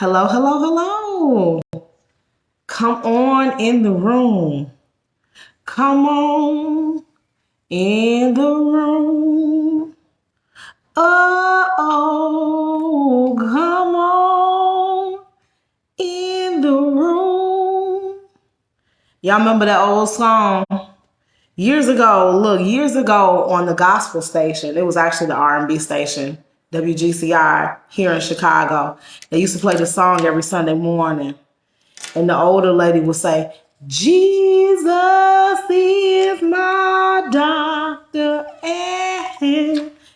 Hello, hello, hello. Come on in the room. Come on in the room. Oh, come on in the room. Y'all remember that old song? Years ago on the gospel station, it was actually the R&B station, WGCI here in Chicago. They used to play the song every Sunday morning. And the older lady would say, Jesus is my doctor.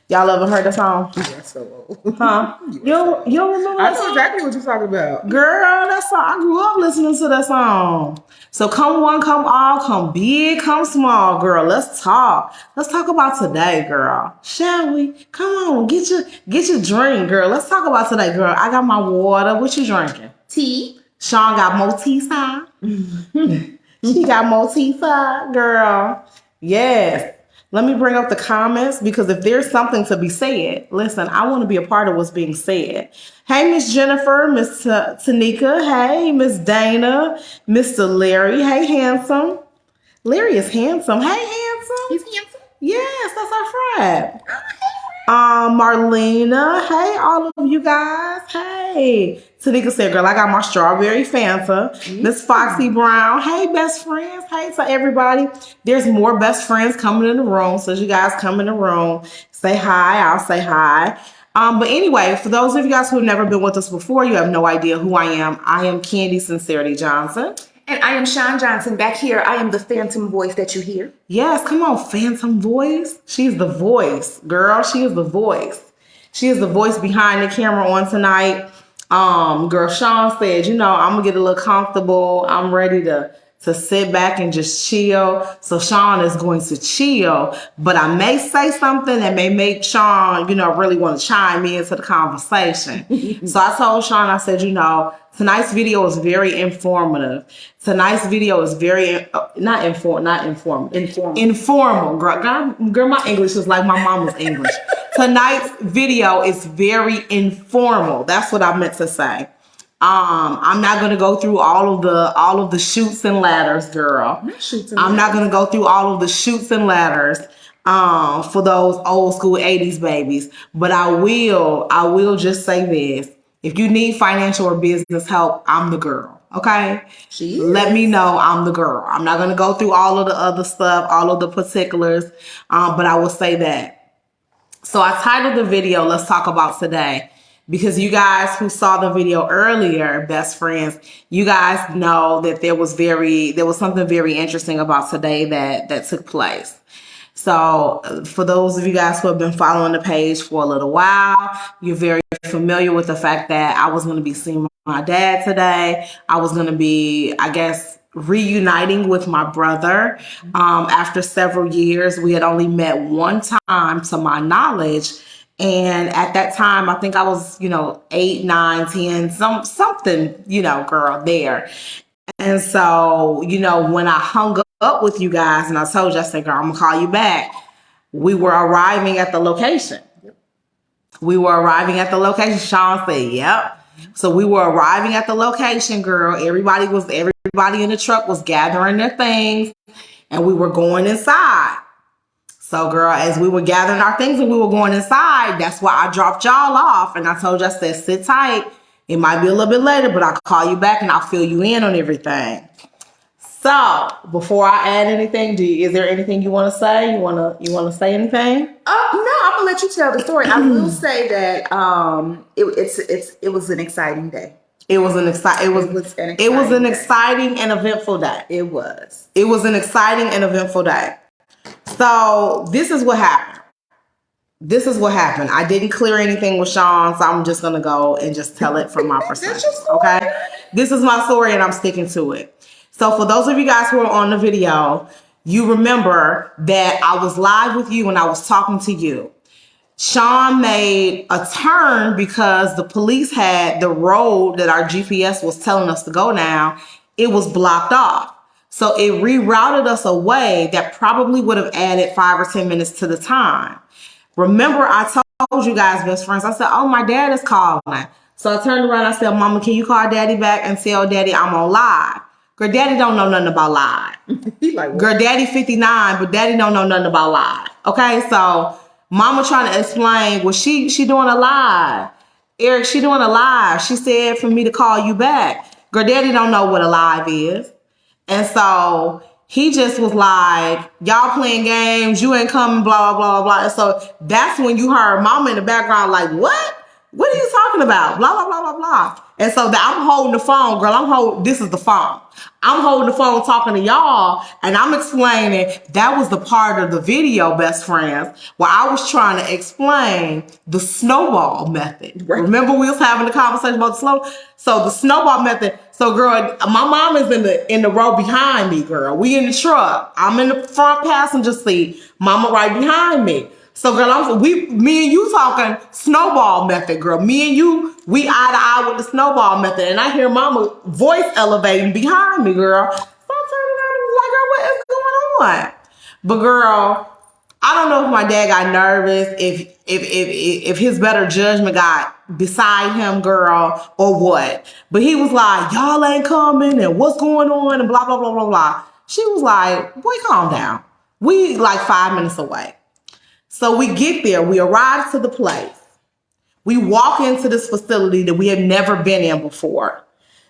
Y'all ever heard the song? Yes, so old. Huh? You remember that I know song? exactly what you're talking about. Girl, that song, I grew up listening to that song. So come one, come all, come big, come small, girl. Let's talk. Let's talk about today, girl. Shall we? Come on, get your drink, girl. Let's talk about today, girl. I got my water. What you drinking? Tea. Sean got more tea side. She got more tea side, girl. Yes. Let me bring up the comments because if there's something to be said, listen, I want to be a part of what's being said. Hey, Miss Jennifer, Miss Tanika. Hey, Miss Dana, Mr. Larry. Hey, handsome. Larry is handsome. Hey, handsome. He's handsome. Yes, that's our friend. Marlena. Hey, all of you guys. Hey. Tanika said, girl, I got my strawberry Fanta. Miss Foxy Brown. Hey, best friends. Hey to everybody. There's more best friends coming in the room. So as you guys come in the room, say hi. I'll say hi. But anyway, for those of you guys who have never been with us before, you have no idea who I am. I am Candy Sincerity Johnson. And I am Sean Johnson. Back here, I am the phantom voice that you hear. Yes, come on, phantom voice. She's the voice, girl. She is the voice. She is the voice behind the camera on tonight. Girl, Sean said, I'm gonna get a little comfortable. I'm ready to sit back and just chill. So Sean is going to chill, but I may say something that may make Sean, really want to chime into the conversation. So I told Sean, I said, tonight's video is very informative. Tonight's video is very informal. Girl, my English is like my mama's English. Tonight's video is very informal. That's what I meant to say. I'm not gonna go through all of the chutes and ladders, girl. I'm not gonna go through all of the chutes and ladders for those old school 80s babies. But I will just say this. If you need financial or business help, I'm the girl. Okay? Let me know I'm the girl. I'm not gonna go through all of the other stuff, all of the particulars, but I will say that. So I titled the video, Let's Talk About Today. Because you guys who saw the video earlier, best friends, you guys know that there was something very interesting about today that took place. So for those of you guys who have been following the page for a little while, you're very familiar with the fact that I was going to be seeing my dad today. I was going to be, I guess, reuniting with my brother after several years. We had only met one time to my knowledge. And at that time, I think I was, 8, 9, 10, something, girl, there. And so, when I hung up with you guys and I told you, I said, girl, I'm going to call you back. We were arriving at the location. Sean said, yep. So we were arriving at the location, girl. Everybody in the truck was gathering their things and we were going inside. So, girl, as we were gathering our things and we were going inside, that's why I dropped y'all off. And I told you, I said, sit tight. It might be a little bit later, but I'll call you back and I'll fill you in on everything. So, before I add anything, is there anything you want to say? You want to say anything? No, I'm gonna let you tell the story. I will say that it was an exciting day. It was an exciting and eventful day. It was an exciting and eventful day. So this is what happened. I didn't clear anything with Sean, so I'm just going to go and just tell it from my perspective. Okay? This is my story and I'm sticking to it. So for those of you guys who are on the video, you remember that I was live with you and I was talking to you. Sean made a turn because the police had the road that our GPS was telling us to go down. It was blocked off. So it rerouted us a way that probably would have added 5 or 10 minutes to the time. Remember, I told you guys, best friends, I said, oh, my dad is calling. So I turned around. I said, Mama, can you call Daddy back and tell Daddy I'm on live? Girl, Daddy don't know nothing about live. He like, what? Girl, Daddy 59, but Daddy don't know nothing about live. Okay, so Mama trying to explain, well, she doing a live. Eric, she doing a live. She said for me to call you back. Girl, Daddy don't know what a live is. And so he just was like, y'all playing games, you ain't coming, blah, blah, blah, blah. And so that's when you heard Mama in the background like, what? What are you talking about? Blah, blah, blah, blah, blah. And so I'm holding the phone, girl. This is the phone. I'm holding the phone talking to y'all, and I'm explaining that was the part of the video, best friends, where I was trying to explain the snowball method. Right. Remember we was having the conversation about the snowball method. So girl, my mom is in the row behind me, girl. We in the truck. I'm in the front passenger seat. Mama right behind me. So girl, me and you talking snowball method, girl. Me and you, we eye to eye with the snowball method. And I hear Mama voice elevating behind me, girl. So I turned around and was like, girl, what is going on? But girl, I don't know if my dad got nervous, if his better judgment got beside him, girl, or what. But he was like, y'all ain't coming and what's going on and blah, blah, blah, blah, blah. She was like, boy, calm down. We like 5 minutes away. So we get there, we arrive to the place. We walk into this facility that we have never been in before.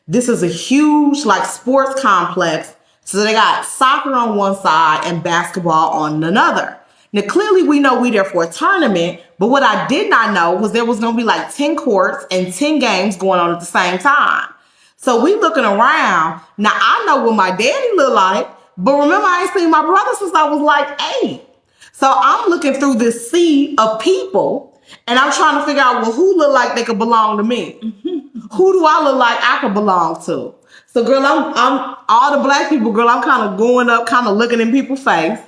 This is a huge like sports complex. So they got soccer on one side and basketball on another. Now clearly we know we there for a tournament, but what I did not know was there was gonna be like 10 courts and 10 games going on at the same time. So we looking around. Now I know what my daddy look like, but remember I ain't seen my brother since I was like 8. So I'm looking through this sea of people and I'm trying to figure out, well, who look like they could belong to me? Who do I look like I could belong to? So girl, I'm all the black people, girl, I'm kind of going up, kind of looking in people's face.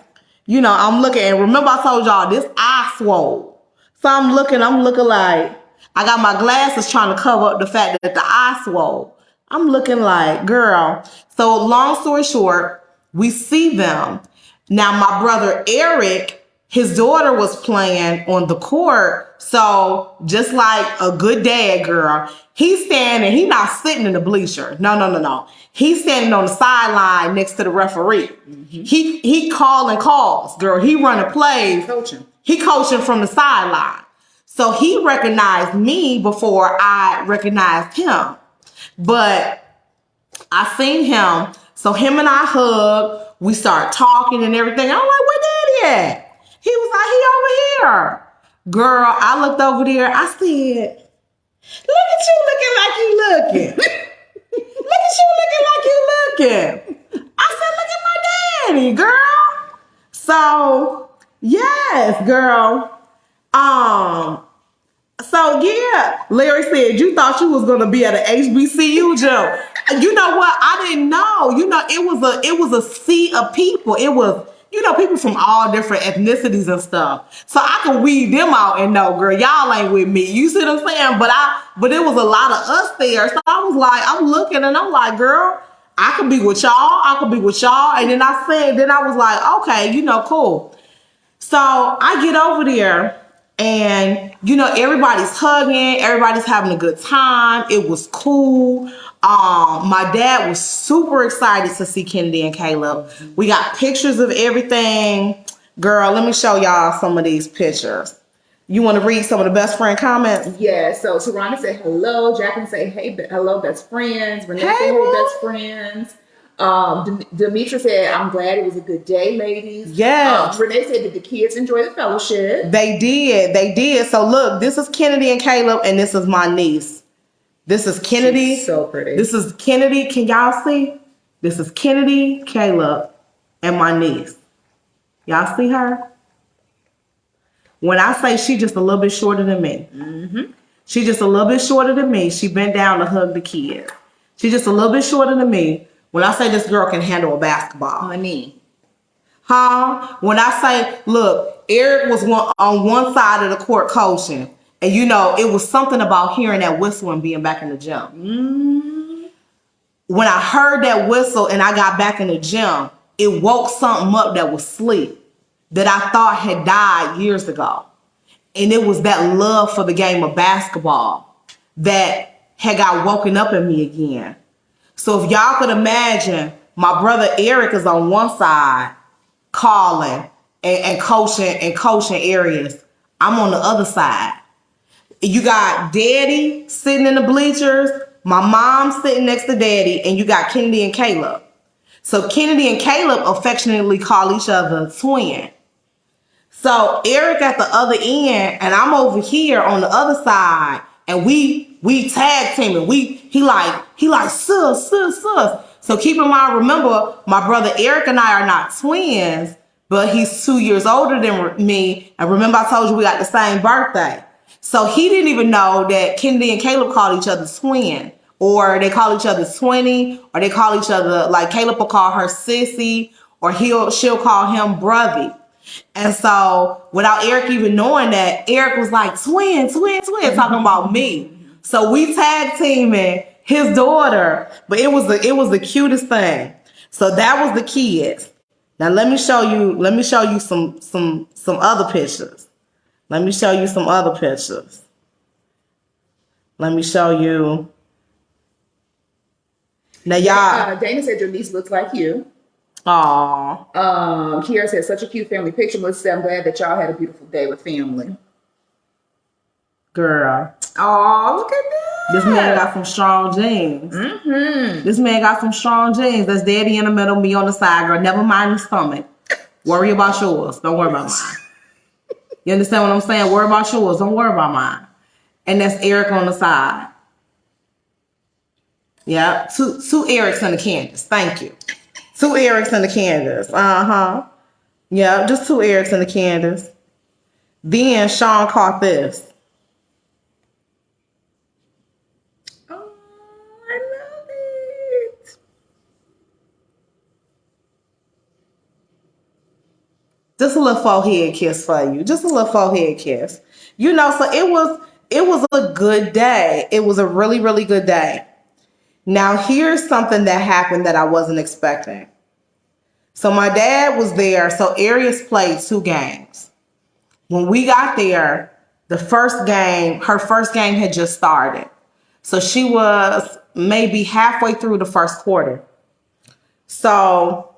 You know, I'm looking, and remember I told y'all this eye swole. So I'm looking like, I got my glasses trying to cover up the fact that the eye swole. I'm looking like, girl. So long story short, we see them. Now, my brother Eric, his daughter was playing on the court. So just like a good dad, girl, he's standing, he's not sitting in the bleacher. No. He's standing on the sideline next to the referee. Mm-hmm. He calling calls, girl. He running plays. He coaching from the sideline. So he recognized me before I recognized him. But I seen him. So him and I hugged. We start talking and everything. I'm like, where Daddy at? He was like, he over here. Girl, I looked over there. I said, look at you looking like you looking. Look at you looking like you looking. I said, look at my daddy, girl. So, yes, girl. So yeah, Larry said, you thought you was gonna be at an HBCU jump. You know what? I didn't know. You know, it was a sea of people. It was, you know, people from all different ethnicities and stuff. So I could weed them out and know, girl, y'all ain't with me. You see what I'm saying? But it was a lot of us there. So I was like, I'm looking and I'm like, girl, I could be with y'all. I could be with y'all. And then I was like, okay, you know, cool. So I get over there. And, you know, everybody's hugging. Everybody's having a good time. It was cool. My dad was super excited to see Kennedy and Caleb. We got pictures of everything. Girl, let me show y'all some of these pictures. You want to read some of the best friend comments? Yeah, so Tarana said hello. Jacqueline said, hey, hello, best friends. Renee said, hey, best friends. Demetra said, I'm glad it was a good day, ladies. Yes. Renee said, did the kids enjoy the fellowship? They did. So look, this is Kennedy and Caleb, and this is my niece. This is Kennedy. She's so pretty. This is Kennedy. Can y'all see? This is Kennedy, Caleb, and my niece. Y'all see her? When I say she just a little bit shorter than me. Mm-hmm. She just a little bit shorter than me. She bent down to hug the kid. She just a little bit shorter than me. When I say this girl can handle a basketball. Honey. Huh? When I say, look, Eric was on one side of the court coaching. And, you know, it was something about hearing that whistle and being back in the gym. Mm-hmm. When I heard that whistle and I got back in the gym, it woke something up that was asleep that I thought had died years ago. And it was that love for the game of basketball that had got woken up in me again. So if y'all could imagine, my brother Eric is on one side calling and coaching areas. I'm on the other side. You got Daddy sitting in the bleachers, my mom sitting next to Daddy, and you got Kennedy and Caleb. So Kennedy and Caleb affectionately call each other twin. So Eric at the other end, and I'm over here on the other side, and we tag teaming. He like sus. So keep in mind, remember, my brother Eric and I are not twins, but he's 2 years older than me. And remember, I told you we got the same birthday. So he didn't even know that Kennedy and Caleb called each other twin, or they call each other Twinny, or they call each other, like Caleb will call her Sissy, or she'll call him Brothy. And so without Eric even knowing that, Eric was like, twin, talking about me. So we tag teaming his daughter, but it was the cutest thing. So that was the kids. Now let me show you some other pictures. Let me show you some other pictures. Let me show you. Now y'all. Dana said your niece looks like you. Aww. Kiara said such a cute family picture. Melissa said, I'm glad that y'all had a beautiful day with family. Girl. Oh, look at that. This man got some strong genes. Mm-hmm. This man got some strong genes. That's Daddy in the middle, me on the side, girl. Never mind the stomach. Worry about yours. Don't worry about mine. You understand what I'm saying? Worry about yours. Don't worry about mine. And that's Eric on the side. Yeah. Two Erics and the Candace. Thank you. 2 Erics and the Candace. Yeah, just 2 Erics and the Candace. Then Sean caught this. Oh, I love it. Just a little forehead kiss for you. Just a little forehead kiss. You know, so it was a good day. It was a really, really good day. Now, here's something that happened that I wasn't expecting. So my dad was there. So Arius played 2 games. When we got there, her first game had just started. So she was maybe halfway through the first quarter. So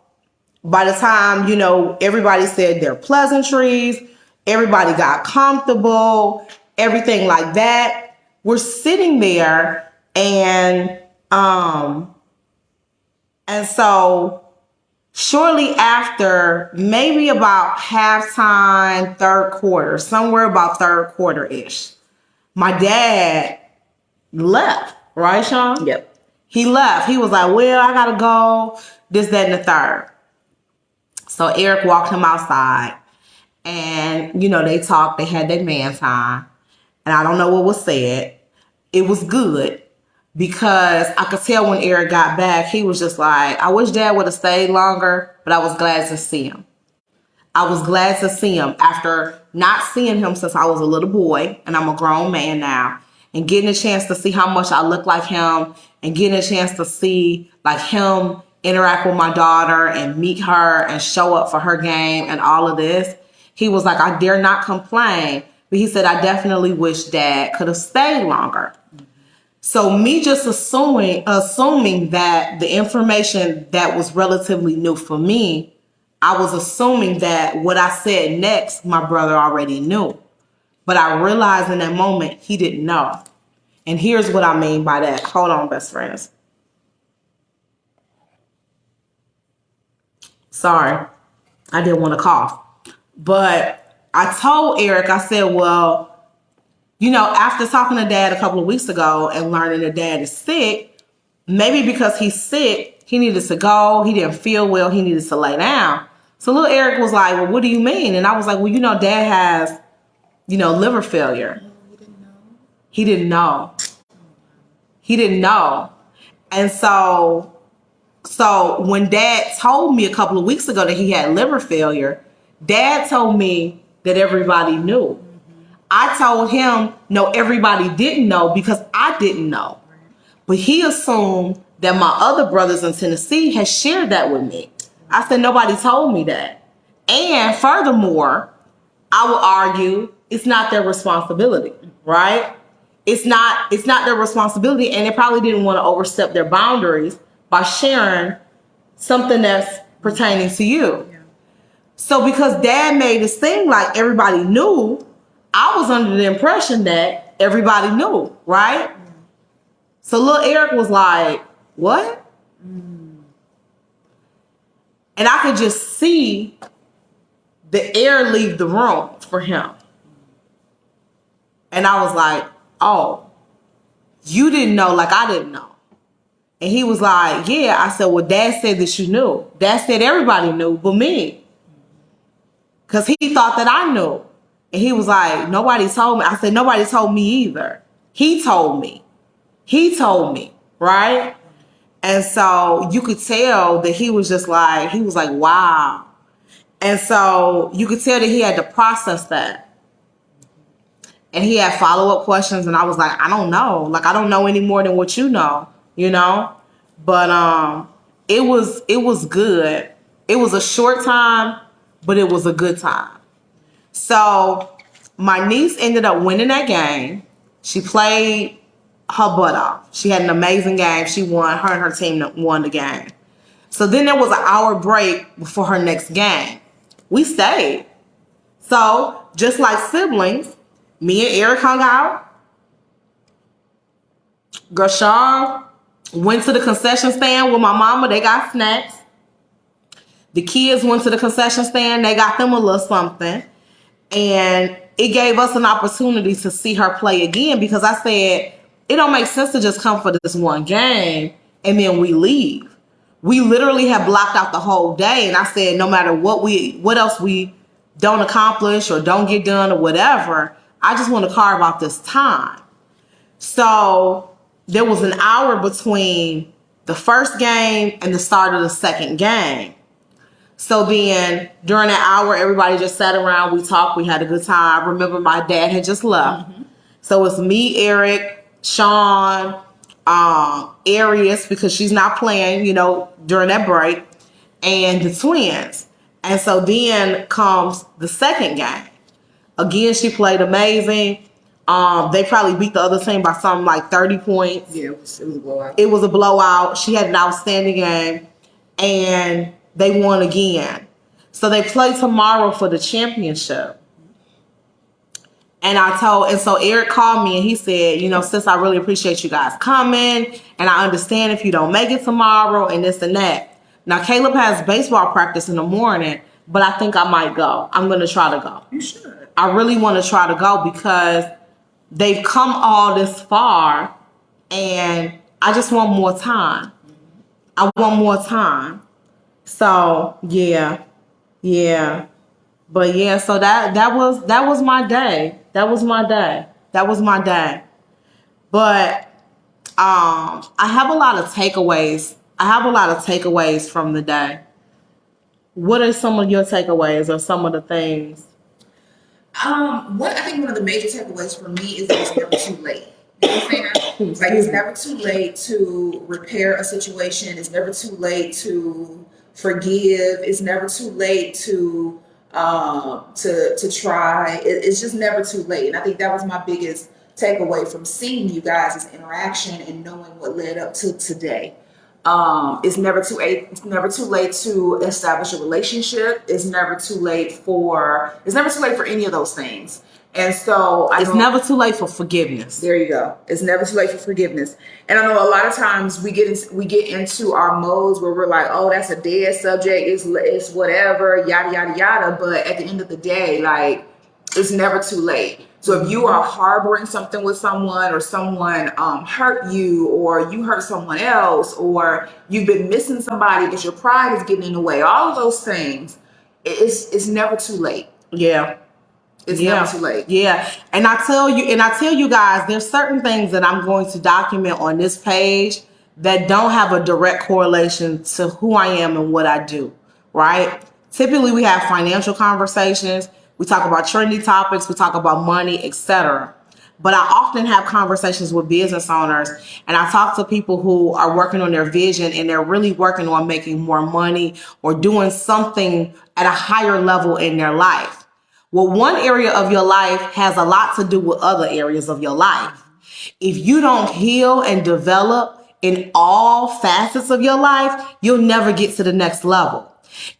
by the time, everybody said their pleasantries, everybody got comfortable, everything like that, we're sitting there and so shortly after, maybe about halftime, third quarter, somewhere about third quarter-ish, my dad left, right, Sean? Yep. He left. He was like, well, I gotta go, this, that, and the third. So Eric walked him outside and, they talked, they had their man time. And I don't know what was said. It was good. Because I could tell when Eric got back, he was just like, I wish Dad would have stayed longer, but I was glad to see him. I was glad to see him after not seeing him since I was a little boy, and I'm a grown man now, and getting a chance to see how much I look like him, and getting a chance to see like him interact with my daughter and meet her and show up for her game and all of this. He was like, I dare not complain, but he said, I definitely wish Dad could have stayed longer. So me just assuming that the information that was relatively new for me, I was assuming that what I said next, my brother already knew. But I realized in that moment, he didn't know. And here's what I mean by that. Hold on, best friends. Sorry, I didn't want to cough. But I told Eric, I said, well, after talking to Dad a couple of weeks ago and learning that Dad is sick, maybe because he's sick, he needed to go. He didn't feel well. He needed to lay down. So little Eric was like, well, what do you mean? And I was like, well, Dad has, liver failure. He didn't know. He didn't know. And so when Dad told me a couple of weeks ago that he had liver failure, Dad told me that everybody knew. I told him, no, everybody didn't know because I didn't know. But he assumed that my other brothers in Tennessee had shared that with me. I said, nobody told me that. And furthermore, I would argue it's not their responsibility, right? it's not their responsibility, and they probably didn't want to overstep their boundaries by sharing something that's pertaining to you. Yeah. So because dad made it seem like everybody knew, I was under the impression that everybody knew, right? So little Eric was like, what? And I could just see the air leave the room for him. And I was like, oh, you didn't know like I didn't know. And he was like, yeah. I said, well, dad said that you knew. Dad said everybody knew but me. Because he thought that I knew. And he was like, nobody told me. I said, nobody told me either. He told me. He told me, right? And so you could tell that he was like, wow. And so you could tell that he had to process that. And he had follow-up questions, and I was like, I don't know. Like, I don't know any more than what you know, you know? But it was good. It was a short time, but it was a good time. So my niece ended up winning that game. She played her butt off. She had an amazing game. She won. Her and her team won the game. So then there was an hour break before her next game. We stayed. So just like siblings, me and Eric hung out. Gershon went to the concession stand with my mama. They got snacks. The kids went to the concession stand. They got them a little something. And it gave us an opportunity to see her play again, because I said, it don't make sense to just come for this one game and then we leave. We literally have blocked out the whole day. And I said, no matter what else we don't accomplish or don't get done or whatever, I just want to carve out this time. So there was an hour between the first game and the start of the second game. So then during that hour, everybody just sat around. We talked. We had a good time. I remember my dad had just left. Mm-hmm. So it's me, Eric, Sean, Arius, because she's not playing, during that break, and the twins. And so then comes the second game. Again, she played amazing. They probably beat the other team by something like 30 points. Yeah, it was a blowout. It was a blowout. She had an outstanding game. And they won again. So they play tomorrow for the championship. And so Eric called me and he said, sis, I really appreciate you guys coming. And I understand if you don't make it tomorrow and this and that. Now, Caleb has baseball practice in the morning, but I think I might go. I'm going to try to go. You should. I really want to try to go because they've come all this far and I just want more time. I want more time. So yeah. But yeah, so that was my day. That was my day. But I have a lot of takeaways from the day. What are some of your takeaways or some of the things? I think one of the major takeaways for me is that it's never too late. You know what I'm saying? Like, it's never too late to repair a situation. It's never too late to forgive. It's never too late to try. It's just never too late. And I think that was my biggest takeaway from seeing you guys' interaction and knowing what led up to today. It's never too late. It's never too late to establish a relationship. It's never too late for any of those things. And so it's never too late for forgiveness. There you go. It's never too late for forgiveness. And I know a lot of times we get into our modes where we're like, oh, that's a dead subject. It's whatever, yada, yada, yada. But at the end of the day, like, it's never too late. So if you are harboring something with someone, or someone hurt you, or you hurt someone else, or you've been missing somebody, but your pride is getting in the way, all of those things, it's never too late. Yeah. It's never too late. Yeah. And I tell you guys, there's certain things that I'm going to document on this page that don't have a direct correlation to who I am and what I do, right? Typically, we have financial conversations. We talk about trendy topics. We talk about money, etc. But I often have conversations with business owners, and I talk to people who are working on their vision and they're really working on making more money or doing something at a higher level in their life. Well, one area of your life has a lot to do with other areas of your life. If you don't heal and develop in all facets of your life, you'll never get to the next level.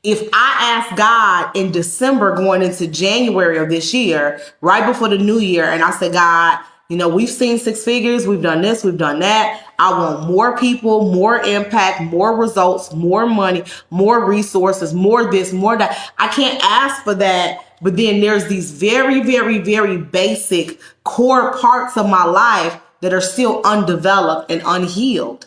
If I ask God in December going into January of this year, right before the new year, and I say, God, we've seen six figures, we've done this, we've done that. I want more people, more impact, more results, more money, more resources, more this, more that. I can't ask for that. But then there's these very, very, very basic core parts of my life that are still undeveloped and unhealed,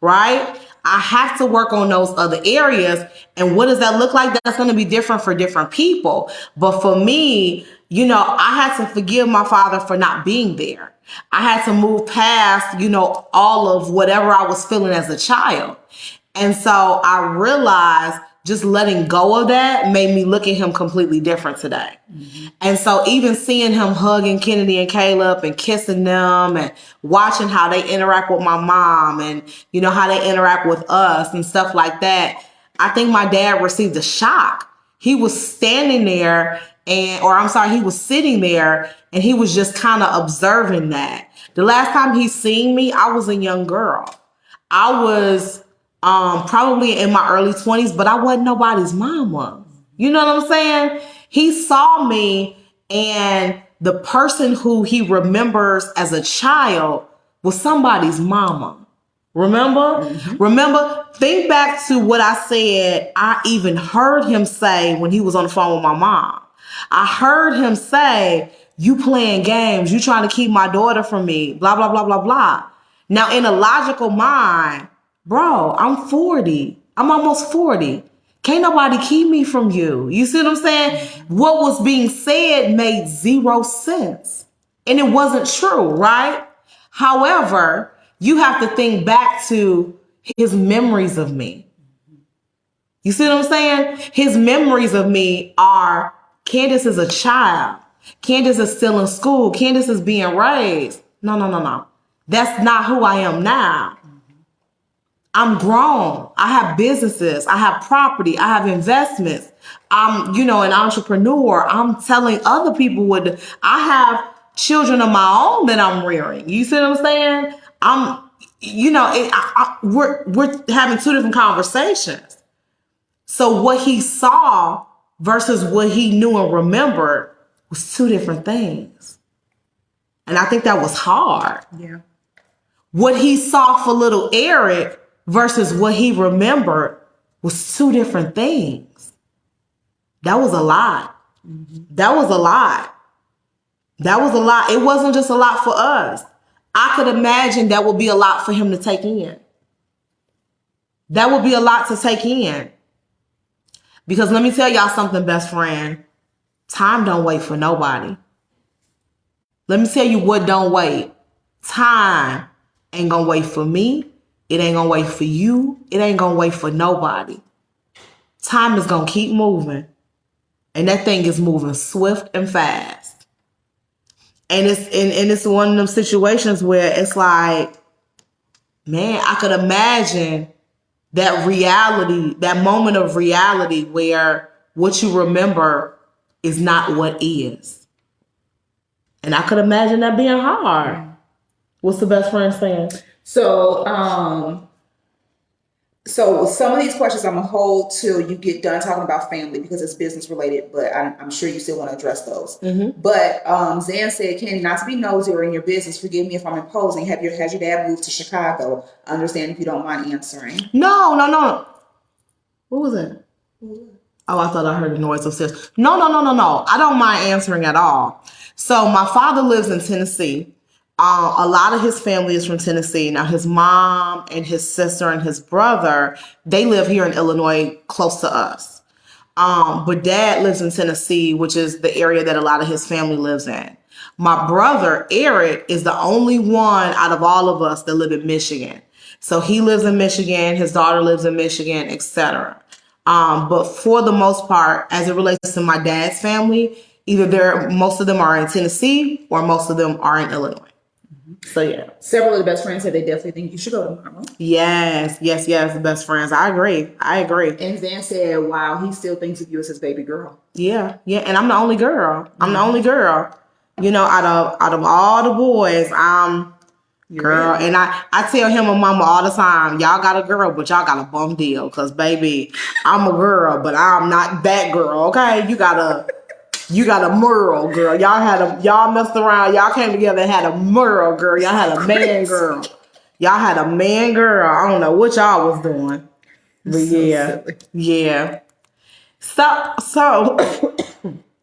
right? I have to work on those other areas. And what does that look like? That's going to be different for different people. But for me, I had to forgive my father for not being there. I had to move past, all of whatever I was feeling as a child. And so I realized just letting go of that made me look at him completely different today. Mm-hmm. And so even seeing him hugging Kennedy and Caleb and kissing them and watching how they interact with my mom and, how they interact with us and stuff like that, I think my dad received a shock. He was standing there he was sitting there and he was just kind of observing that. The last time he seen me, I was a young girl. I was probably in my early 20s, but I wasn't nobody's mama. You know what I'm saying? He saw me, and the person who he remembers as a child was somebody's mama. Remember? Mm-hmm. Remember? Think back to what I said. I even heard him say when he was on the phone with my mom. I heard him say, "You playing games. You trying to keep my daughter from me. Blah, blah, blah, blah, blah." Now, in a logical mind, bro, I'm 40. I'm almost 40. Can't nobody keep me from you. You see what I'm saying? Mm-hmm. What was being said made zero sense. And it wasn't true, right? However, you have to think back to his memories of me. You see what I'm saying? His memories of me are Candace is a child. Candace is still in school. Candace is being raised. No. That's not who I am now. I'm grown. I have businesses. I have property. I have investments. I'm, an entrepreneur. I'm telling other people I have children of my own that I'm rearing. You see what I'm saying? We're having two different conversations. So what he saw versus what he knew and remembered was two different things. And I think that was hard. Yeah. What he saw for little Eric versus what he remembered was two different things. That was a lot. Mm-hmm. That was a lot. It wasn't just a lot for us. I could imagine that would be a lot for him to take in. That would be a lot to take in. Because let me tell y'all something, best friend. Time don't wait for nobody. Let me tell you what don't wait. Time ain't gonna wait for me. It ain't gonna wait for you. It ain't gonna wait for nobody. Time is gonna keep moving. And that thing is moving swift and fast. And it's one of them situations where it's like, man, I could imagine that reality, that moment of reality where what you remember is not what is. And I could imagine that being hard. What's the best friend saying? So some of these questions I'm gonna hold till you get done talking about family because it's business related, but I'm sure you still want to address those. Mm-hmm. But Zan said, Candy, not to be nosy or in your business, forgive me if I'm imposing. Has your dad moved to Chicago? I understand if you don't mind answering. No. What was that? Oh, I thought I heard a noise upstairs. No. I don't mind answering at all. So my father lives in Tennessee. A lot of his family is from Tennessee. Now, his mom and his sister and his brother, they live here in Illinois close to us. But dad lives in Tennessee, which is the area that a lot of his family lives in. My brother, Eric, is the only one out of all of us that live in Michigan. So he lives in Michigan. His daughter lives in Michigan, etc. But for the most part, as it relates to my dad's family, either most of them are in Tennessee or most of them are in Illinois. So yeah. Several of the best friends said they definitely think you should go to Mama. Yes, the best friends. I agree. And Zan said, wow, he still thinks of you as his baby girl. Yeah. And I'm the only girl. I'm the only girl. Out of all the boys, I'm Girl, and I tell him and mama all the time, y'all got a girl, but y'all got a bum deal. Cause baby, I'm a girl, but I'm not that girl. Okay, you got a Merle girl. Y'all messed around. Y'all came together and had a Merle girl. Y'all had a man girl. Y'all had a man girl. I don't know what y'all was doing, but yeah, silly. yeah. So,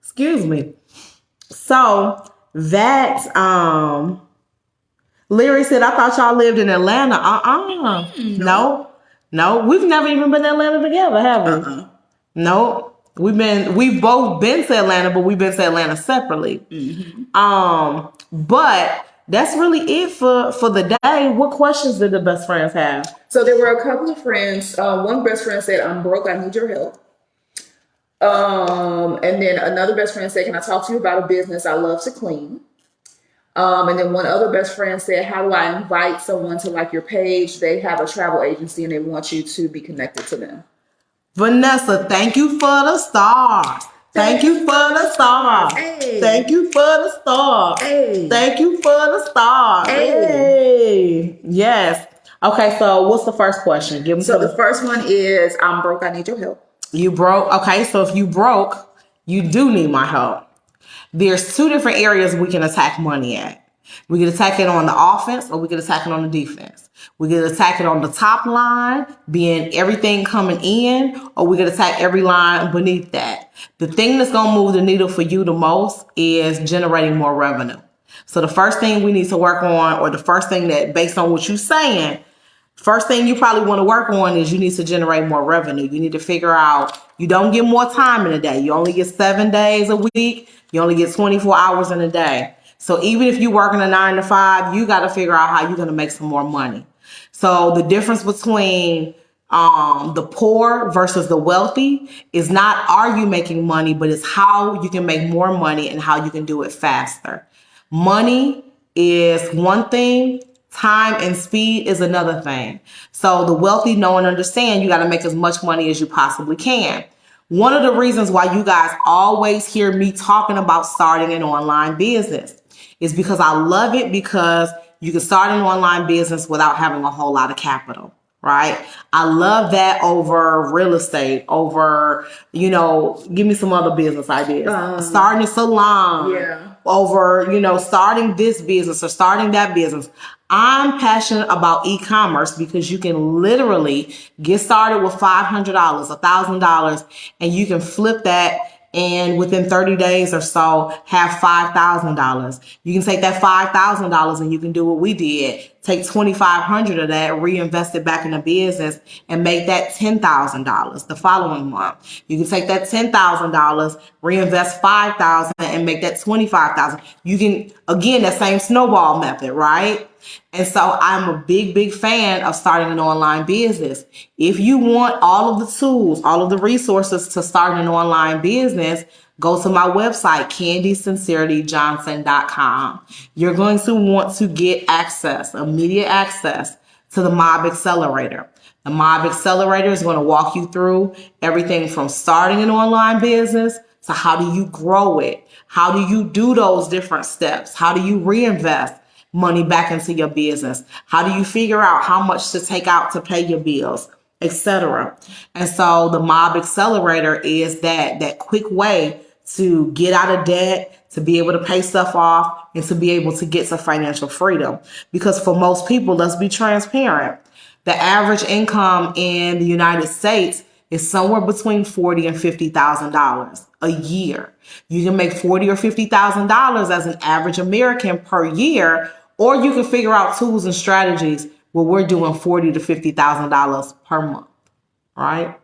excuse me. So that Larry said, I thought y'all lived in Atlanta. No. We've never even been to Atlanta together, have we? No. We've both been to Atlanta, but we've been to Atlanta separately. But that's really it for the day. What questions did the best friends have? So there were a couple of friends. One best friend said, I'm broke, I need your help. And then another best friend said, can I talk to you about a business I love to clean? And then one other best friend said, how do I invite someone to like your page? They have a travel agency and they want you to be connected to them. Vanessa, thank you for the stars. Thank you for the stars. Hey. Thank you for the stars. Hey. Thank you for the stars. Hey. Yes. Okay, so what's the first question? Give me So the first one is, I'm broke, I need your help. You broke. Okay, so if you broke, you do need my help. There's two different areas we can attack money at. We can attack it on the offense or we can attack it on the defense. We can attack it on the top line, being everything coming in, or we can attack every line beneath that. The thing that's going to move the needle for you the most is generating more revenue. So the first thing we need to work on, or the first thing that, based on what you're saying, first thing you probably want to work on is you need to generate more revenue. You need to figure out, you don't get more time in a day. You only get 7 days a week. You only get 24 hours in a day. So even if you're working a 9 to 5, you got to figure out how you're going to make some more money. So the difference between the poor versus the wealthy is not are you making money, but it's how you can make more money and how you can do it faster. Money is one thing. Time and speed is another thing. So the wealthy know and understand you got to make as much money as you possibly can. One of the reasons why you guys always hear me talking about starting an online business is because I love it, because you can start an online business without having a whole lot of capital, right? I love that over real estate, over, give me some other business ideas. Starting a salon, over, starting this business or starting that business. I'm passionate about e-commerce because you can literally get started with $500, $1,000, and you can flip that and within 30 days or so have $5,000. You can take that $5,000 and you can do what we did. Take $2,500 of that, reinvest it back in the business, and make that $10,000 the following month. You can take that $10,000, reinvest $5,000, and make that $25,000. You can, again, that same snowball method, right? And so I'm a big fan of starting an online business. If you want all of the tools, all of the resources to start an online business, go to my website, CandySincerityJohnson.com. You're going to want to get access, immediate access to the Mob Accelerator. The Mob Accelerator is going to walk you through everything from starting an online business to how do you grow it? How do you do those different steps? How do you reinvest money back into your business? How do you figure out how much to take out to pay your bills, etc.? And so the Mob Accelerator is that quick way to get out of debt, to be able to pay stuff off, and to be able to get to financial freedom. Because for most people, let's be transparent, the average income in the United States is somewhere between $40,000 and $50,000 a year. You can make $40,000 or $50,000 as an average American per year, or you can figure out tools and strategies where we're doing $40,000 to $50,000 per month, right?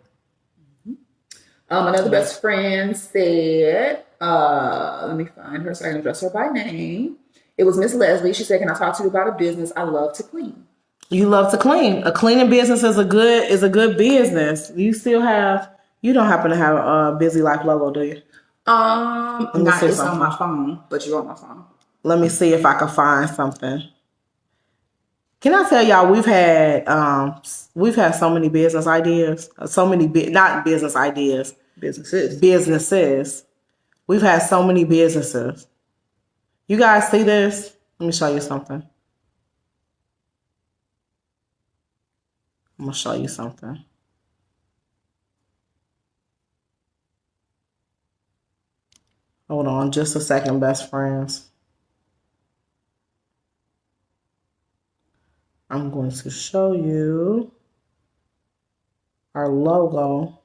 Another best friend said, let me find her so I can address her by name. It was Miss Leslie. She said, can I talk to you about a business? I love to clean. You love to clean. A cleaning business is a good business. You don't happen to have a Busy Life logo, do you? Not it's on my phone, but you're on my phone. Let me see if I can find something. Can I tell y'all we've had so many business ideas, not business ideas, businesses. We've had so many businesses. You guys see this? Let me show you something. I'm gonna show you something. Hold on just a second, best friends. I'm going to show you our logo.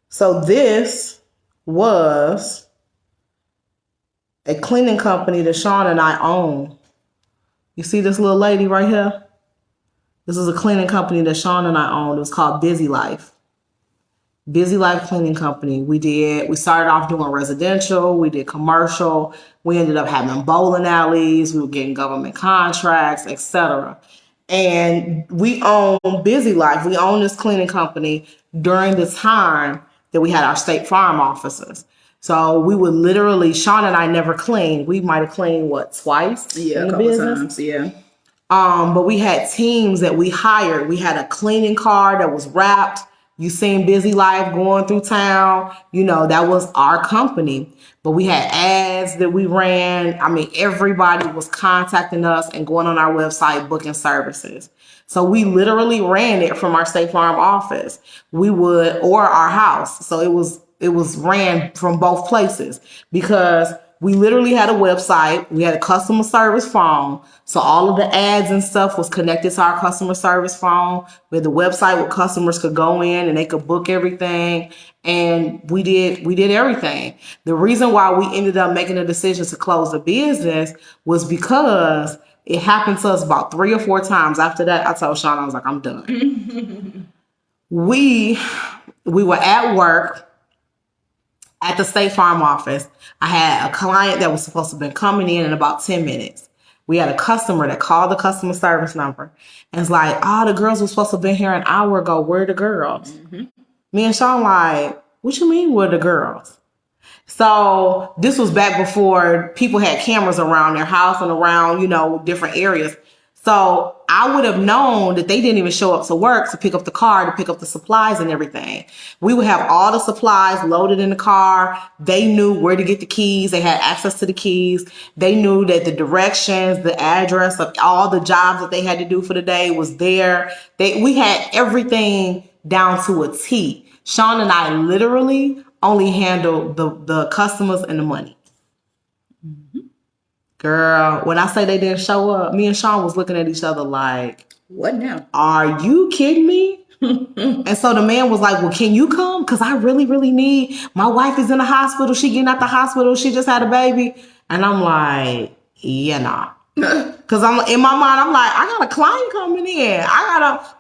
So this was a cleaning company that Sean and I own. You see this little lady right here? This is a cleaning company that Sean and I owned. It was called Busy Life. Busy Life Cleaning Company. We started off doing residential, we did commercial, we ended up having bowling alleys, we were getting government contracts, etc. And we own Busy Life. We own this cleaning company during the time that we had our State Farm offices. So we would literally, Sean and I never cleaned. We might have cleaned twice in the business. Times, yeah. But we had teams that we hired. We had a cleaning car that was wrapped. You seen Busy Life going through town. That was our company. But we had ads that we ran. I mean, everybody was contacting us and going on our website, booking services. So we literally ran it from our State Farm office. Or our house. So it was ran from both places because we literally had a website. We had a customer service phone. So all of the ads and stuff was connected to our customer service phone. We had the website where customers could go in and they could book everything. And we did everything. The reason why we ended up making a decision to close the business was because it happened to us about 3 or 4 times. After that, I told Sean, I was like, I'm done. We were at work at the State Farm office. I had a client that was supposed to have been coming in about 10 minutes. We had a customer that called the customer service number and was like, the girls were supposed to have been here an hour ago. Where are the girls? Mm-hmm. Me and Sean like, what you mean where are the girls? So this was back before people had cameras around their house and around, different areas. So I would have known that they didn't even show up to work to pick up the car, to pick up the supplies and everything. We would have all the supplies loaded in the car. They knew where to get the keys. They had access to the keys. They knew that the directions, the address of all the jobs that they had to do for the day was there. We had everything down to a T. Sean and I literally only handled the customers and the money. Girl, when I say they didn't show up, me and Sean was looking at each other like, what now? Are you kidding me? And so the man was like, well, can you come? Because I really, really need, my wife is in the hospital. She getting out the hospital. She just had a baby. And I'm like, yeah, nah. Because I'm in my mind, I'm like, I got a client coming in.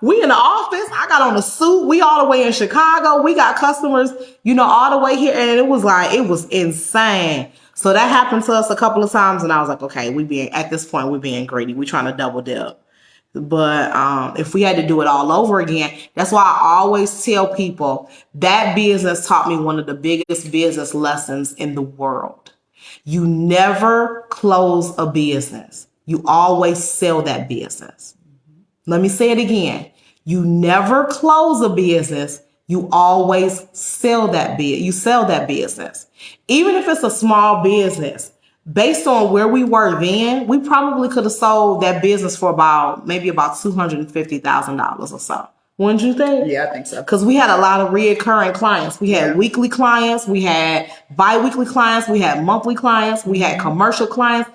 We in the office. I got on a suit. We all the way in Chicago. We got customers, all the way here. And it was insane. So that happened to us a couple of times. And I was like, okay, at this point, we're being greedy. We're trying to double dip. But if we had to do it all over again, that's why I always tell people that business taught me one of the biggest business lessons in the world. You never close a business. You always sell that business. Let me say it again. You never close a business. You always sell that business. You sell that business. Even if it's a small business, based on where we were then, we probably could have sold that business for maybe about $250,000 or so. Wouldn't you think? Yeah, I think so. Because we had a lot of reoccurring clients. We had weekly clients. We had bi-weekly clients. We had monthly clients. We had commercial clients.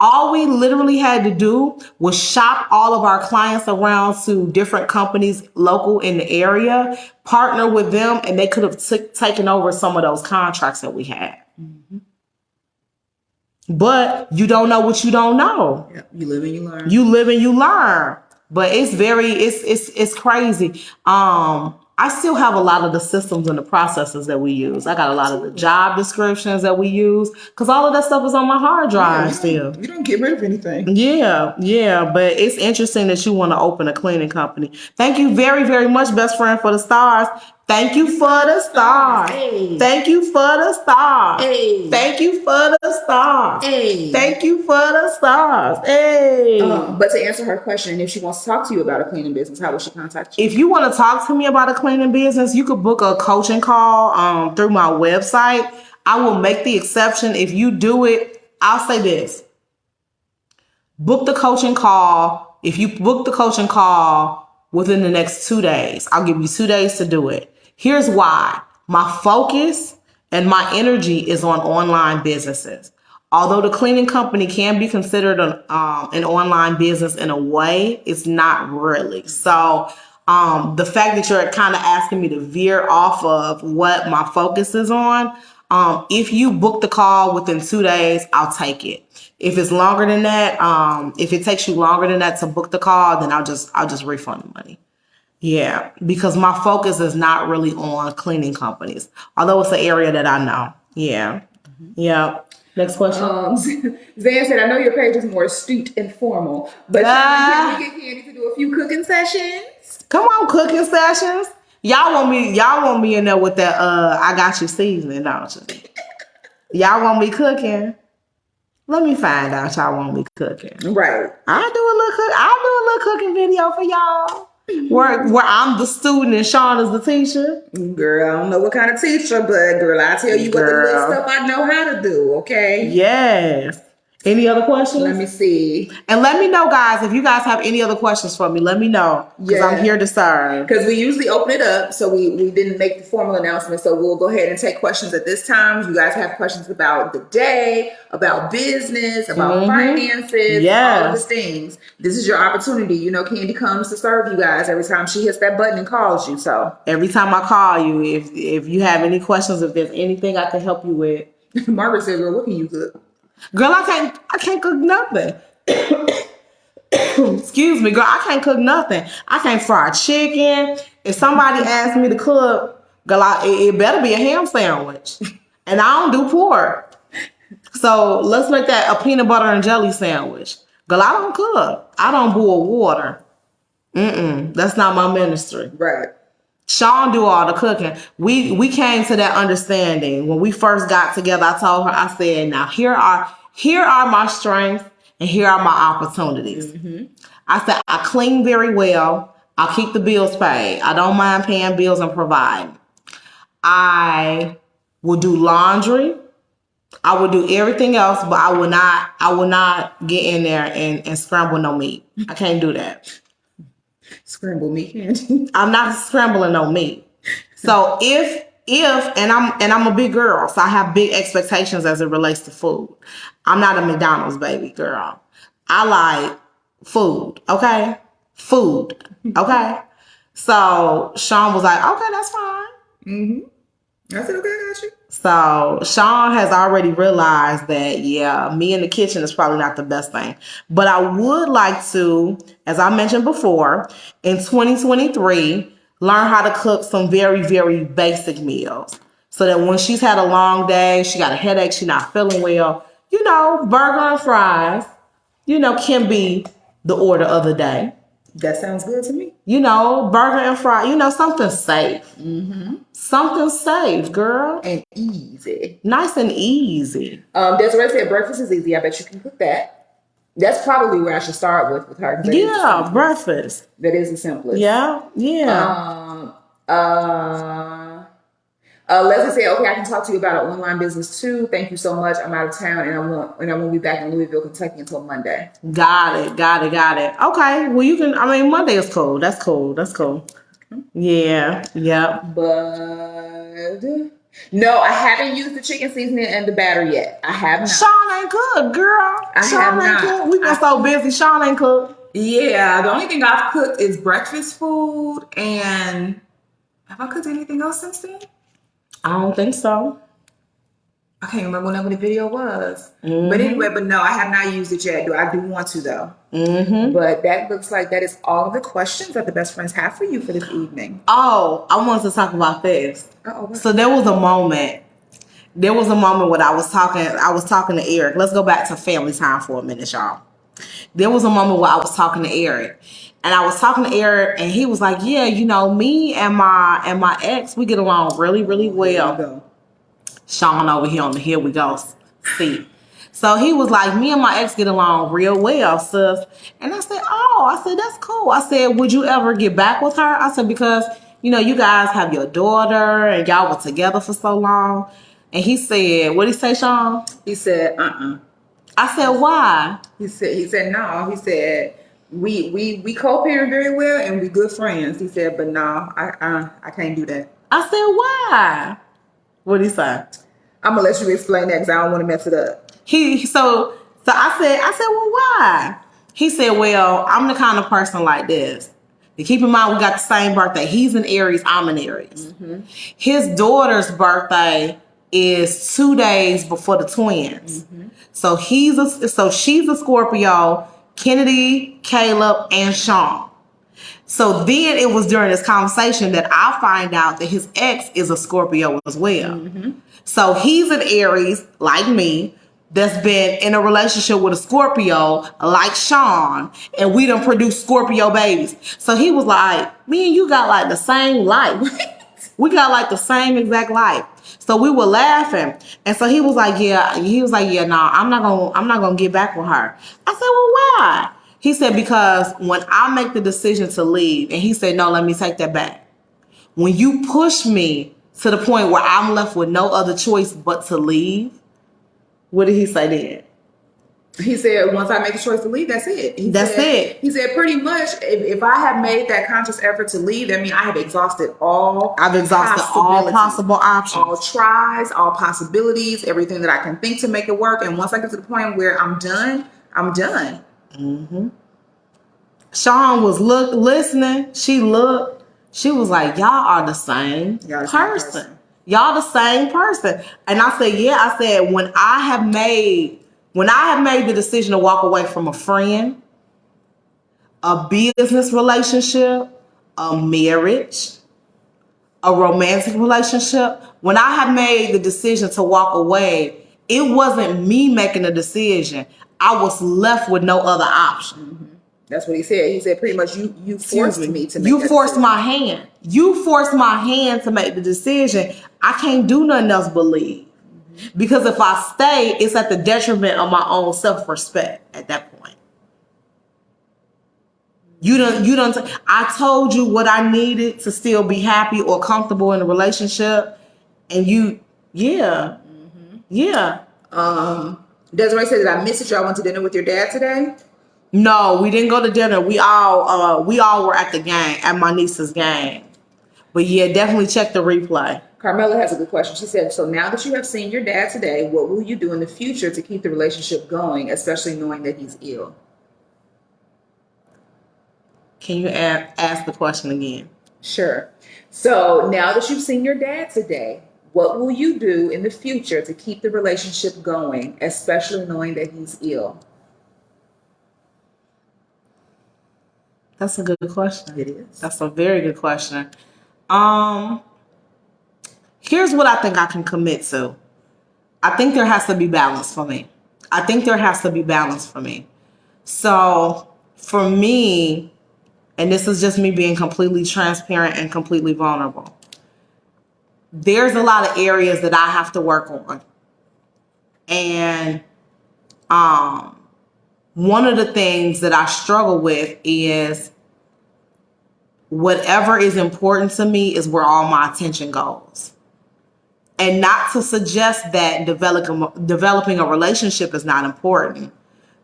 All we literally had to do was shop all of our clients around to different companies local in the area, partner with them, and they could have taken over some of those contracts that we had. Mm-hmm. But you don't know what you don't know. Yeah, you live and you learn. You live and you learn. But it's crazy. I still have a lot of the systems and the processes that we use. I got a lot of the job descriptions that we use because all of that stuff is on my hard drive still. You don't get rid of anything. Yeah. But it's interesting that you want to open a cleaning company. Thank you very, very much, best friend, for the stars. Thank you for the stars. Hey. Thank you for the stars. Hey. Thank you for the stars. Hey. Thank you for the stars. Hey. But to answer her question, if she wants to talk to you about a cleaning business, how would she contact you? If you want to talk to me about a cleaning business, you could book a coaching call through my website. I will make the exception. If you do it, I'll say this. book the coaching call. If you book the coaching call within the next 2 days, I'll give you 2 days to do it. Here's why. My focus and my energy is on online businesses. Although the cleaning company can be considered an online business in a way, it's not really. So the fact that you're kind of asking me to veer off of what my focus is on, if you book the call within 2 days, I'll take it. If it's longer than that, if it takes you longer than that to book the call, then I'll just refund the money. Yeah, because my focus is not really on cleaning companies, although it's an area that I know. Yeah. Yeah. Next question. Zan said, I know your page is more astute and formal, but can we get Candy to do a few cooking sessions? Come on, cooking sessions. Y'all want me in there with that I got you seasoning, don't you? Y'all want me cooking? Let me find out y'all want me cooking. Right. I'll do a little cooking video for y'all. Where I'm the student and Sean is the teacher. Girl, I don't know what kind of teacher, but girl, I tell you what the little stuff I know how to do, okay? Yes. Any other questions? Let me see. And let me know, guys, if you guys have any other questions for me, let me know. Because I'm here to serve. Because we usually open it up, so we didn't make the formal announcement, so we'll go ahead and take questions at this time. You guys have questions about the day, about business, about finances, all of the things. This is your opportunity. You know, Candy comes to serve you guys every time she hits that button and calls you. So every time I call you, if you have any questions, if there's anything I can help you with. Margaret said, girl, what can you cook? Girl, I can't cook nothing. Excuse me, girl, I can't cook nothing. I can't fry chicken. If somebody asks me to cook, girl, it better be a ham sandwich. And I don't do pork. So let's make that a peanut butter and jelly sandwich. Girl, I don't cook. I don't boil water. That's not my ministry. Right. Sean do all the cooking. We came to that understanding when we first got together. I told her, I said, now here are my strengths and here are my opportunities. I said, I clean very well. I'll keep the bills paid. I don't mind paying bills and providing. I will do laundry. I will do everything else, but I will not get in there and scramble no meat. I can't do that. Scramble meat, Candy. I'm not scrambling no meat. So if and I'm a big girl, so I have big expectations as it relates to food. I'm not a McDonald's baby girl. I like food, okay? Food, okay? So Sean was like, okay, that's fine. I said, okay, I got you. So Sean has already realized that, yeah, me in the kitchen is probably not the best thing. But I would like to, as I mentioned before, in 2023, learn how to cook some very, very basic meals. So that when she's had a long day, she got a headache, she's not feeling well, you know, burger and fries, you know, can be the order of the day. That sounds good to me. You know, burger and fries, you know, something safe. Something safe, girl. And easy. Nice and easy. Desiree said breakfast is easy. I bet you can cook that. That's probably where I should start with her. Yeah, breakfast. That is the simplest. Yeah. Leslie said, okay, I can talk to you about an online business too. Thank you so much. I'm out of town and I won't be back in Louisville, Kentucky until Monday. Got it. Okay. Well, Monday is cool. That's cool. Yeah. Yep. But no, I haven't used the chicken seasoning and the batter yet. I have not. Sean ain't cooked, girl. Sean ain't cooked. We've been so busy. Sean ain't cooked. Yeah. The only thing I've cooked is breakfast food. And have I cooked anything else since then? I don't think so. I can't remember whenever the video was. But anyway, no, I have not used it yet. I do want to though. But that looks like that is all of the questions that the best friends have for you for this evening. Oh, I wanted to talk about this. So there was a moment when I was talking to Eric. Let's go back to family time for a minute, y'all. There was a moment where I was talking to Eric. And I was talking to Eric, and he was like, yeah, you know, me and my ex, we get along really, really well. Sean over here on the Here We Go seat. So he was like, me and my ex get along real well, sis. And I said, that's cool. I said, would you ever get back with her? I said, because, you know, you guys have your daughter, and y'all were together for so long. And he said, what'd he say, Sean? He said, I said, why? He said no. He said we co-parent very well and we good friends. He said, but no, I can't do that. I said, why? What did he say? I'm gonna let you explain that because I don't want to mess it up. So I said, well, why? He said, well, I'm the kind of person like this. To keep in mind, we got the same birthday. He's an Aries, I'm an Aries. Mm-hmm. His daughter's birthday is 2 days before the twins. Mm-hmm. So she's a Scorpio, Kennedy, Caleb, and Sean. So then it was during this conversation that I find out that his ex is a Scorpio as well. Mm-hmm. So he's an Aries, like me, that's been in a relationship with a Scorpio, like Sean, and we done produced Scorpio babies. So he was like, me and you got like the same life. We got like the same exact life. So we were laughing. And so he was like, yeah, no, I'm not gonna get back with her. I said, well, why? He said, because when I make the decision to leave, and he said, no, let me take that back. When you push me to the point where I'm left with no other choice but to leave, what did he say then? He said, once I make the choice to leave, that's it. He said, pretty much, if I have made that conscious effort to leave, that means I have exhausted all possible options. All tries, all possibilities, everything that I can think to make it work. And once I get to the point where I'm done, I'm done. Mm-hmm. Sean was listening. She looked. She was like, y'all are the same person. Y'all the same person. And I said, yeah. I said, when I have made the decision to walk away from a friend, a business relationship, a marriage, a romantic relationship, when I have made the decision to walk away, it wasn't me making the decision. I was left with no other option. Mm-hmm. That's what he said. He said, pretty much, you forced me to make You forced my hand. You forced my hand to make the decision. I can't do nothing else but leave. Mm-hmm. Because if I stay, it's at the detriment of my own self-respect at that point. I told you what I needed to still be happy or comfortable in a relationship. And yeah. Desiree said that I missed it. Y'all went to dinner with your dad today? No, we didn't go to dinner. We all were at the game, at my niece's game. But yeah, definitely check the replay. Carmela has a good question. She said, so now that you have seen your dad today, what will you do in the future to keep the relationship going, especially knowing that he's ill? Can you ask the question again? Sure. So now that you've seen your dad today, what will you do in the future to keep the relationship going, especially knowing that he's ill? That's a good question. It is. That's a very good question. Here's what I think I can commit to. I think there has to be balance for me. So for me, and this is just me being completely transparent and completely vulnerable, there's a lot of areas that I have to work on. And one of the things that I struggle with is whatever is important to me is where all my attention goes. And not to suggest that developing a relationship is not important,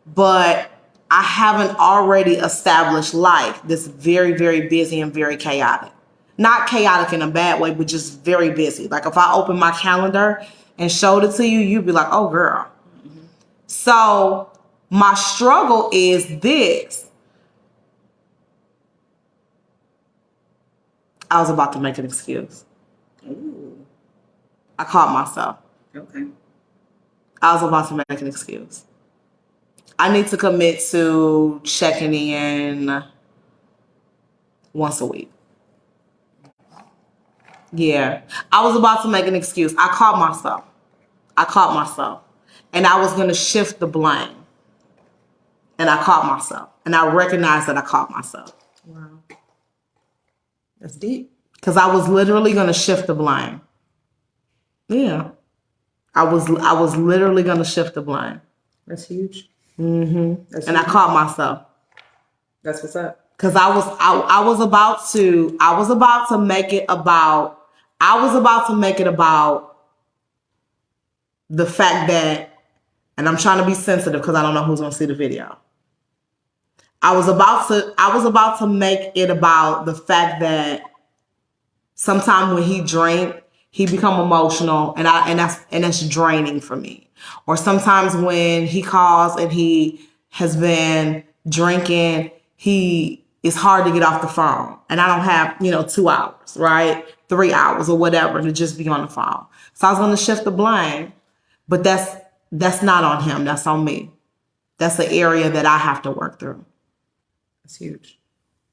but I haven't already established life that's very, very busy and very chaotic. Not chaotic in a bad way, but just very busy. Like if I open my calendar and showed it to you, you'd be like, oh girl. Mm-hmm. So my struggle is this. I was about to make an excuse. Ooh. I caught myself. Okay. I was about to make an excuse. I need to commit to checking in once a week. Yeah. I was about to make an excuse. I caught myself. And I was going to shift the blame. And I caught myself. And I recognized that I caught myself. Wow. That's deep. Because I was literally going to shift the blame. Yeah. I was literally going to shift the blame. That's huge. Mm-hmm. And I caught myself. That's what's up. Because I was about to make it about the fact that And I'm trying to be sensitive because I don't know who's going to see the video. I was about to make it about the fact that sometimes when he drink, he become emotional, and that's draining for me. Or sometimes when he calls and he has been drinking, it's hard to get off the phone, and I don't have 2 hours, right, 3 hours or whatever to just be on the phone. So I was going to shift the blame, but that's not on him. That's on me. That's the area that I have to work through. That's huge.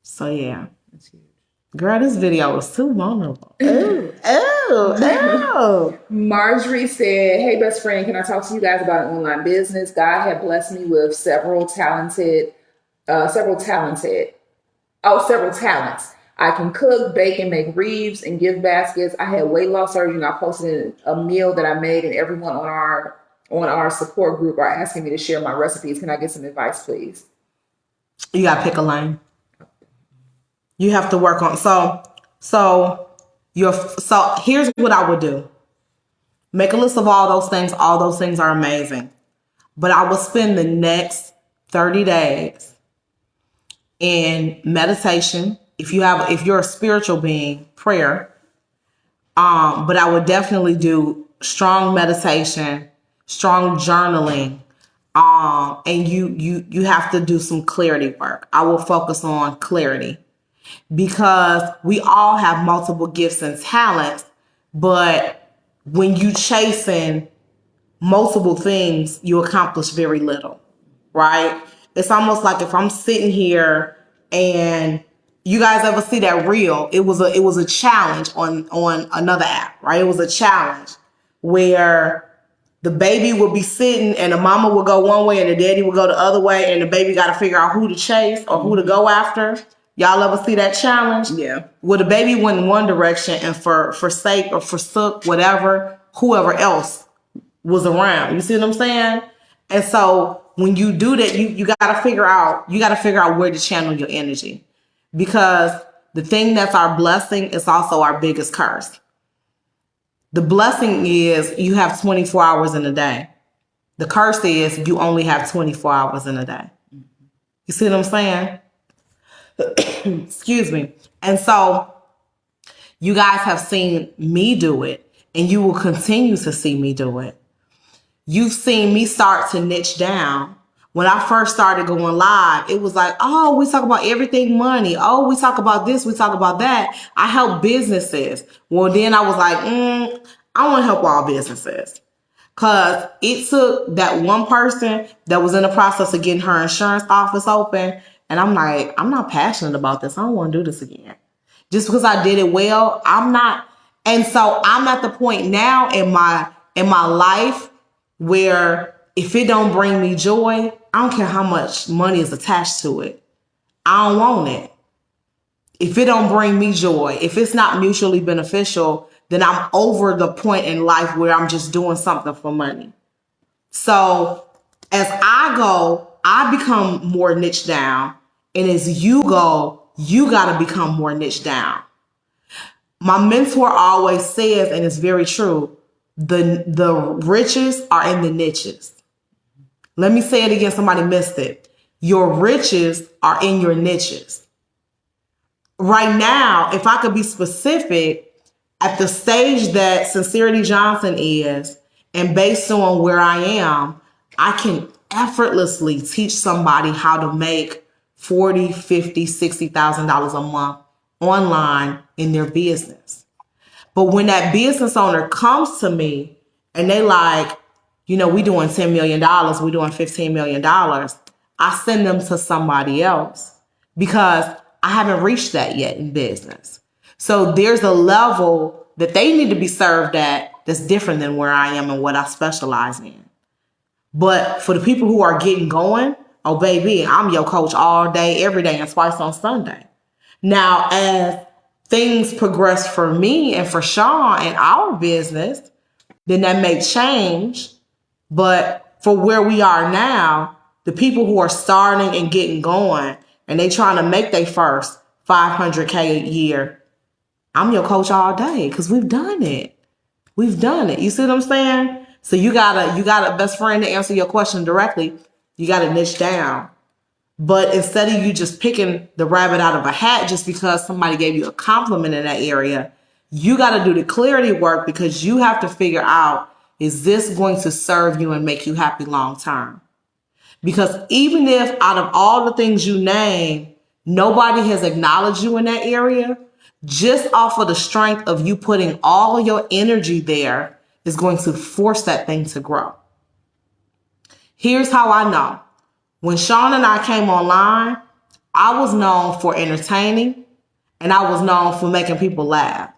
So yeah. That's huge. Girl, this video was too vulnerable. Oh. Marjorie said, "Hey, best friend, can I talk to you guys about an online business? God had blessed me with several talents. I can cook, bake, and make wreaths and gift baskets. I had weight loss surgery, and I posted a meal that I made, and everyone on our support group are asking me to share my recipes. Can I get some advice, please?" You gotta pick a lane. You have to work on so here's what I would do. Make a list of all those things. All those things are amazing. But I would spend the next 30 days in meditation. If you're a spiritual being, prayer. But I would definitely do strong meditation, strong journaling. And you have to do some clarity work. I will focus on clarity because we all have multiple gifts and talents, but when you chasing multiple things, you accomplish very little, right? It's almost like if I'm sitting here and you guys ever see that reel? It was a challenge on another app, right? It was a challenge where the baby would be sitting and the mama would go one way and the daddy would go the other way, and the baby got to figure out who to chase or who to go after. Y'all ever see that challenge? Yeah. Well, the baby went in one direction and forsake or forsook whoever else was around. You see what I'm saying? And so when you do that, you gotta figure out where to channel your energy. Because the thing that's our blessing is also our biggest curse. The blessing is you have 24 hours in a day. The curse is you only have 24 hours in a day. You see what I'm saying? Excuse me. And so you guys have seen me do it, and you will continue to see me do it. You've seen me start to niche down. When I first started going live, it was like, oh, we talk about everything money. Oh, we talk about this, we talk about that. I help businesses. Well, then I was like, I want to help all businesses. Because it took that one person that was in the process of getting her insurance office open. And I'm like, I'm not passionate about this. I don't want to do this again. Just because I did it well, I'm not. And so I'm at the point now in my life where if it don't bring me joy, I don't care how much money is attached to it. I don't want it. If it don't bring me joy, if it's not mutually beneficial, then I'm over the point in life where I'm just doing something for money. So as I go, I become more niche down. And as you go, you got to become more niche down. My mentor always says, and it's very true, the riches are in the niches. Let me say it again. Somebody missed it. Your riches are in your niches. Right now, if I could be specific, at the stage that Sincerity Johnson is, and based on where I am, I can effortlessly teach somebody how to make $40,000, $50,000, $60,000 a month online in their business. But when that business owner comes to me and they like, we doing $10 million, we doing $15 million, I send them to somebody else because I haven't reached that yet in business. So there's a level that they need to be served at that's different than where I am and what I specialize in. But for the people who are getting going, oh baby, I'm your coach all day, every day, and twice on Sunday. Now, as things progress for me and for Sean and our business, then that may change. But for where we are now, the people who are starting and getting going and they trying to make their first $500K a year, I'm your coach all day because we've done it. We've done it. You see what I'm saying? So you got a best friend to answer your question directly. You gotta niche down. But instead of you just picking the rabbit out of a hat just because somebody gave you a compliment in that area, you got to do the clarity work because you have to figure out, is this going to serve you and make you happy long term? Because even if out of all the things you name, nobody has acknowledged you in that area, just off of the strength of you putting all your energy there is going to force that thing to grow. Here's how I know. When Sean and I came online, I was known for entertaining and I was known for making people laugh.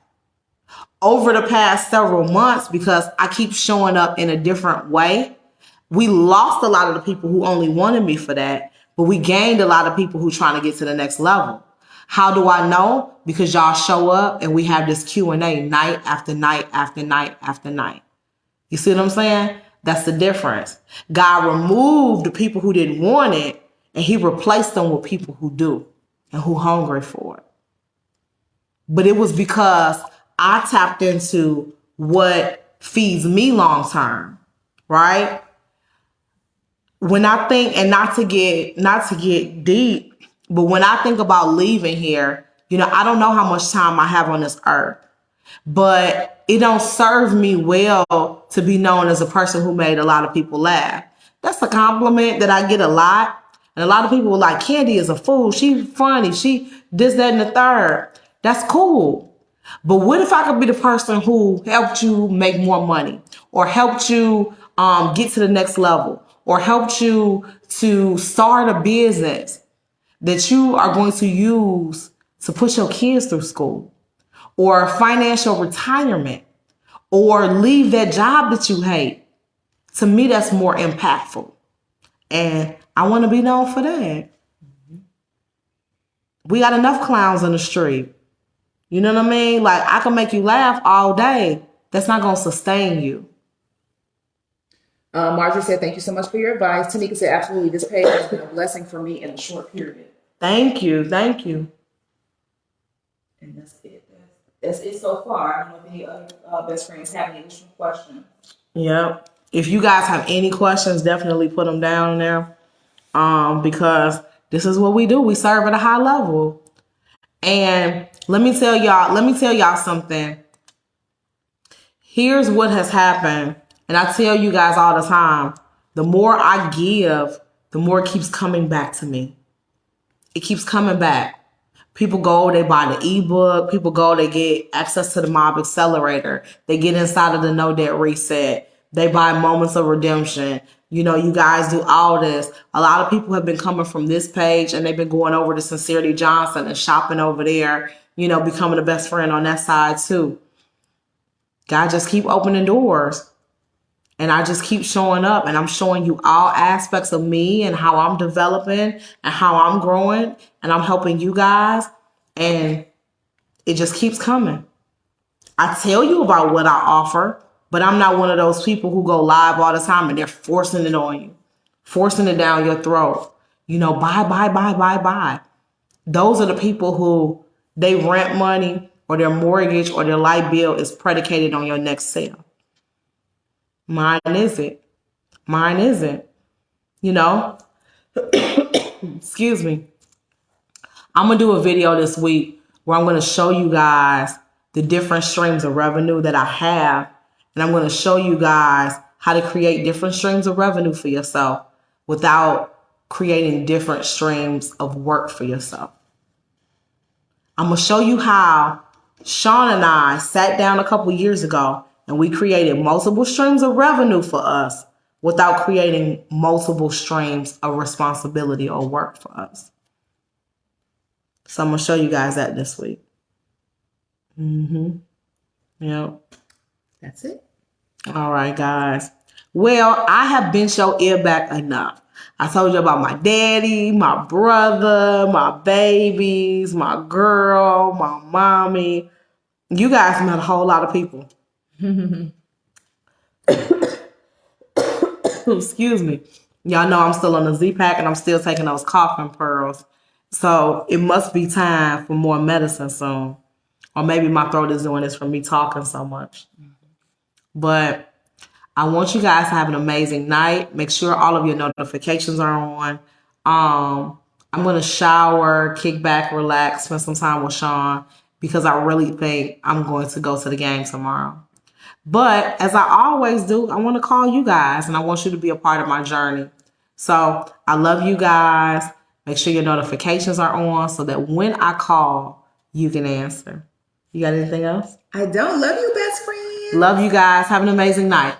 Over the past several months, because I keep showing up in a different way, we lost a lot of the people who only wanted me for that, but we gained a lot of people who trying to get to the next level. How do I know? Because y'all show up and we have this Q&A night after night after night after night. You see what I'm saying? That's the difference. God removed the people who didn't want it and he replaced them with people who do and who hungry for it. But it was because I tapped into what feeds me long term, right? When I think, and not to get deep, but when I think about leaving here, I don't know how much time I have on this earth. But it don't serve me well to be known as a person who made a lot of people laugh. That's a compliment that I get a lot. And a lot of people were like, Candy is a fool. She's funny. She this, that, and the third. That's cool. But what if I could be the person who helped you make more money or helped you get to the next level or helped you to start a business that you are going to use to push your kids through school? Or financial retirement, or leave that job that you hate. To me, that's more impactful. And I want to be known for that. We got enough clowns on the street. You know what I mean? Like, I can make you laugh all day. That's not going to sustain you. Marjorie said, thank you so much for your advice. Tanika said, absolutely. This page has been a blessing for me in a short period. Thank you. Thank you. And that's it. That's it so far. I don't know if any other best friends have any additional questions. Yep. If you guys have any questions, definitely put them down there. Because this is what we do. We serve at a high level. And let me tell y'all something. Here's what has happened. And I tell you guys all the time, the more I give, the more it keeps coming back to me. It keeps coming back. People go, they buy the ebook. People go, they get access to the Mob Accelerator. They get inside of the No Debt Reset. They buy Moments of Redemption. You guys do all this. A lot of people have been coming from this page and they've been going over to Sincerity Johnson and shopping over there, becoming a best friend on that side too. God just keep opening doors. And I just keep showing up and I'm showing you all aspects of me and how I'm developing and how I'm growing and I'm helping you guys. And it just keeps coming. I tell you about what I offer, but I'm not one of those people who go live all the time and they're forcing it on you, forcing it down your throat. Buy. Those are the people who they rent money or their mortgage or their light bill is predicated on your next sale. Mine isn't. Excuse me. I'm going to do a video this week where I'm going to show you guys the different streams of revenue that I have. And I'm going to show you guys how to create different streams of revenue for yourself without creating different streams of work for yourself. I'm going to show you how Sean and I sat down a couple years ago and we created multiple streams of revenue for us without creating multiple streams of responsibility or work for us. So I'm going to show you guys that this week. Yep. That's it. All right, guys. Well, I have bent your ear back enough. I told you about my daddy, my brother, my babies, my girl, my mommy. You guys met a whole lot of people. Excuse me. Y'all know I'm still on the Z-Pack and I'm still taking those coughing pearls. So it must be time for more medicine soon. Or maybe my throat is doing this from me talking so much. But I want you guys to have an amazing night. Make sure all of your notifications are on. I'm going to shower, kick back, relax, spend some time with Sean because I really think I'm going to go to the game tomorrow. But as I always do, I want to call you guys and I want you to be a part of my journey. So I love you guys. Make sure your notifications are on so that when I call, you can answer. You got anything else? I don't love you, best friend. Love you guys. Have an amazing night.